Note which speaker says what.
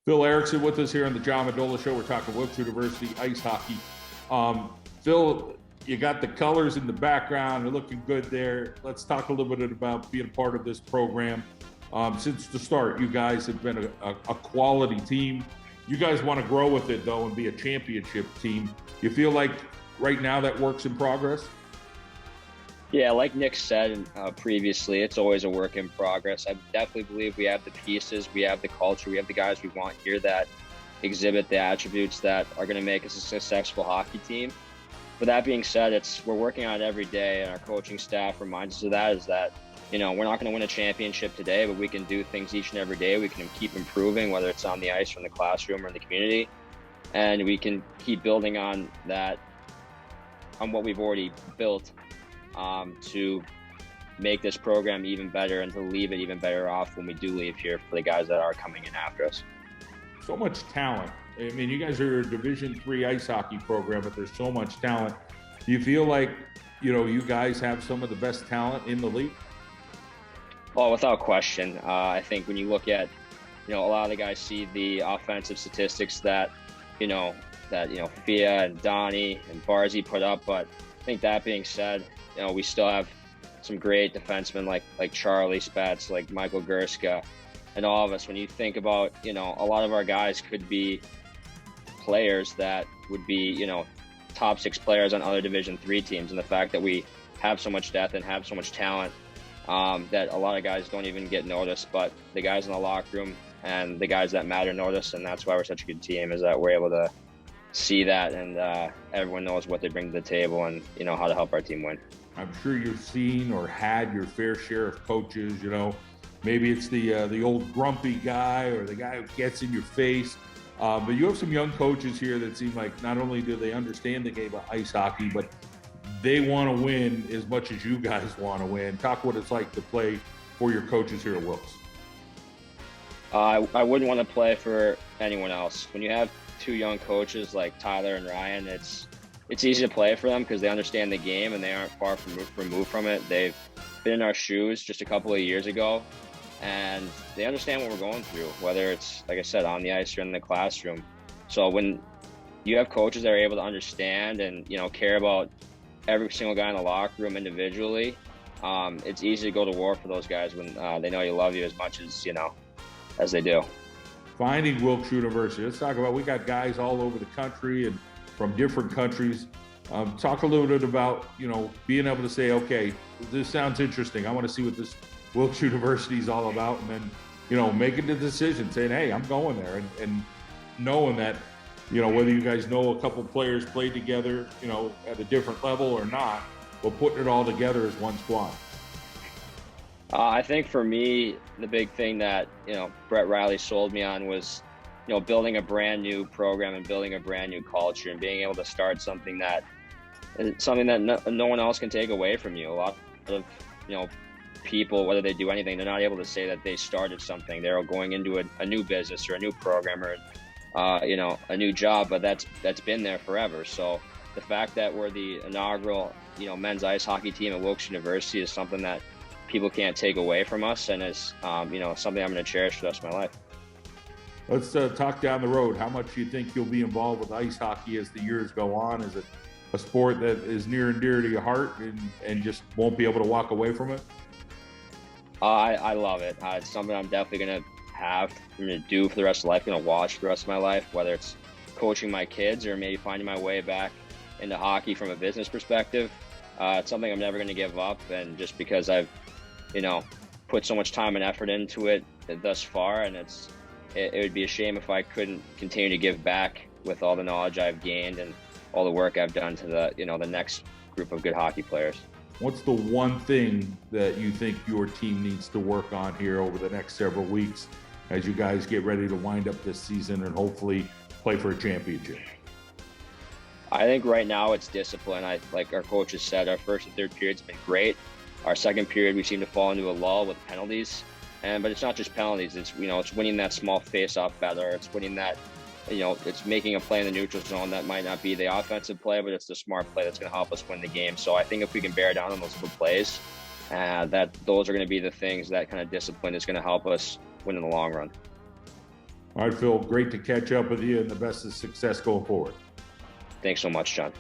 Speaker 1: Phil Erickson with us here on the John Mendola Show. We're talking Wilkes University ice hockey. Phil, you got the colors in the background. You're looking good there. Let's talk a little bit about being part of this program. Since the start, you guys have been a quality team. You guys want to grow with it, though, and be a championship team. You feel like right now that work's in progress?
Speaker 2: Yeah, like Nick said previously, it's always a work in progress. I definitely believe we have the pieces, we have the culture, we have the guys we want here that exhibit the attributes that are going to make us a successful hockey team. But that being said, we're working on it every day, and our coaching staff reminds us of that, is that, we're not going to win a championship today, but we can do things each and every day. We can keep improving, whether it's on the ice or in the classroom or in the community. And we can keep building on that, on what we've already built, to make this program even better and to leave it even better off when we do leave here for the guys that are coming in after us.
Speaker 1: So much talent. I mean, you guys are a Division III ice hockey program, but there's so much talent. Do you feel like, you guys have some of the best talent in the league?
Speaker 2: Well, without question. I think when you look at, a lot of the guys see the offensive statistics that Fia and Donnie and Barzy put up, but I think that being said, we still have some great defensemen like Charlie Spatz, like Michael Gerska, and all of us. When you think about, a lot of our guys could be players that would be, top 6 players on other Division III teams. And the fact that we have so much depth and have so much talent, that a lot of guys don't even get noticed, but the guys in the locker room and the guys that matter notice. And that's why we're such a good team, is that we're able to see that, and everyone knows what they bring to the table and, how to help our team win.
Speaker 1: I'm sure you've seen or had your fair share of coaches, maybe it's the old grumpy guy or the guy who gets in your face. But you have some young coaches here that seem like not only do they understand the game of ice hockey, but they want to win as much as you guys want to win. Talk what it's like to play for your coaches here at Wilkes.
Speaker 2: I wouldn't want to play for anyone else. When you have 2 young coaches like Tyler and Ryan, it's easy to play for them because they understand the game and they aren't far removed from it. They've been in our shoes just a couple of years ago, and they understand what we're going through, whether it's, like I said, on the ice or in the classroom. So when you have coaches that are able to understand and, care about every single guy in the locker room individually, it's easy to go to war for those guys when they know you love you as much as they do.
Speaker 1: Finding Wilkes University. Let's talk about, we got guys all over the country and from different countries. Talk a little bit about, being able to say, okay, this sounds interesting. I want to see what this Wilkes University is all about. And then, making the decision, saying, hey, I'm going there. And knowing that, whether you guys know a couple players played together, at a different level or not, but putting it all together as one squad.
Speaker 2: I think for me, the big thing that, Brett Riley sold me on was, building a brand new program and building a brand new culture and being able to start something that no one else can take away from you. A lot of, people, whether they do anything, they're not able to say that they started something. They're going into a new business or a new program or, a new job, but that's been there forever. So the fact that we're the inaugural, men's ice hockey team at Wilkes University is something that people can't take away from us, and is, something I'm going to cherish for the rest of my life.
Speaker 1: Let's talk down the road. How much do you think you'll be involved with ice hockey as the years go on? Is it a sport that is near and dear to your heart and just won't be able to walk away from it?
Speaker 2: I love it. It's something I'm definitely going to do for the rest of life, going to watch for the rest of my life, whether it's coaching my kids or maybe finding my way back into hockey from a business perspective. It's something I'm never going to give up, and just because I've, put so much time and effort into it thus far, and it would be a shame if I couldn't continue to give back with all the knowledge I've gained and all the work I've done to the next group of good hockey players.
Speaker 1: What's the one thing that you think your team needs to work on here over the next several weeks as you guys get ready to wind up this season and hopefully play for a championship?
Speaker 2: I think right now it's discipline. Like our coaches said, our first and third period's been great. Our second period, we seem to fall into a lull with penalties. But it's not just penalties. It's, it's winning that small face-off battle. It's winning that, it's making a play in the neutral zone that might not be the offensive play, but it's the smart play that's going to help us win the game. So I think if we can bear down on those little plays, those are going to be the things that kind of discipline is going to help us win in the long run.
Speaker 1: All right, Phil, great to catch up with you, and the best of success going forward.
Speaker 2: Thanks so much, John.